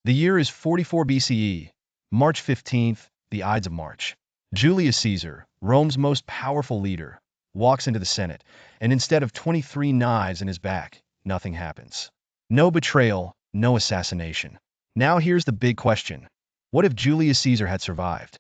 The year is 44 BCE, March 15th, the Ides of March. Julius Caesar, Rome's most powerful leader, walks into the Senate, and instead of 23 knives in his back, nothing happens. No betrayal, no assassination. Now here's the big question. What if Julius Caesar had survived?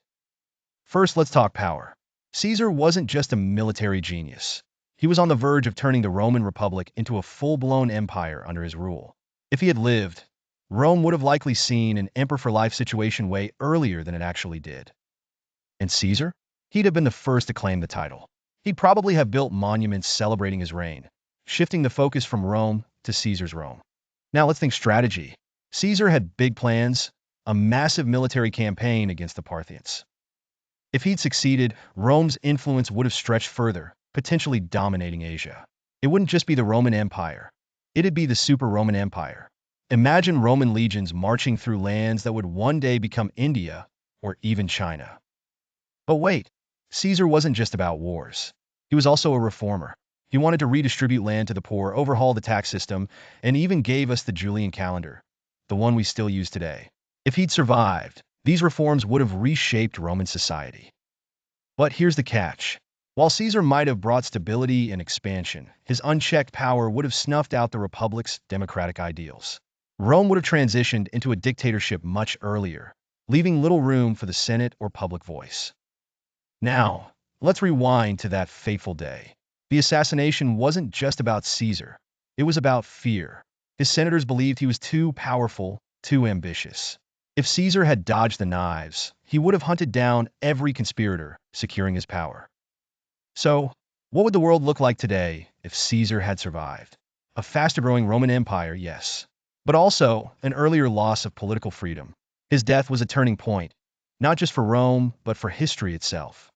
First, let's talk power. Caesar wasn't just a military genius. He was on the verge of turning the Roman Republic into a full-blown empire under his rule. If he had lived, Rome would have likely seen an emperor-for-life situation way earlier than it actually did. And Caesar? He'd have been the first to claim the title. He'd probably have built monuments celebrating his reign, shifting the focus from Rome to Caesar's Rome. Now let's think strategy. Caesar had big plans, a massive military campaign against the Parthians. If he'd succeeded, Rome's influence would have stretched further, potentially dominating Asia. It wouldn't just be the Roman Empire. It'd be the Super Roman Empire. Imagine Roman legions marching through lands that would one day become India or even China. But wait, Caesar wasn't just about wars. He was also a reformer. He wanted to redistribute land to the poor, overhaul the tax system, and even gave us the Julian calendar, the one we still use today. If he'd survived, these reforms would have reshaped Roman society. But here's the catch. While Caesar might have brought stability and expansion, his unchecked power would have snuffed out the Republic's democratic ideals. Rome would have transitioned into a dictatorship much earlier, leaving little room for the Senate or public voice. Now, let's rewind to that fateful day. The assassination wasn't just about Caesar. It was about fear. His senators believed he was too powerful, too ambitious. If Caesar had dodged the knives, he would have hunted down every conspirator, securing his power. So, what would the world look like today if Caesar had survived? A faster-growing Roman Empire, yes, but also an earlier loss of political freedom. His death was a turning point, not just for Rome, but for history itself.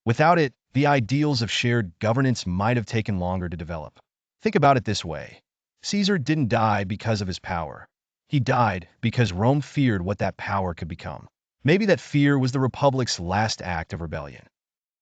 Without it, the ideals of shared governance might have taken longer to develop. Think about it this way. Caesar didn't die because of his power. He died because Rome feared what that power could become. Maybe that fear was the Republic's last act of rebellion.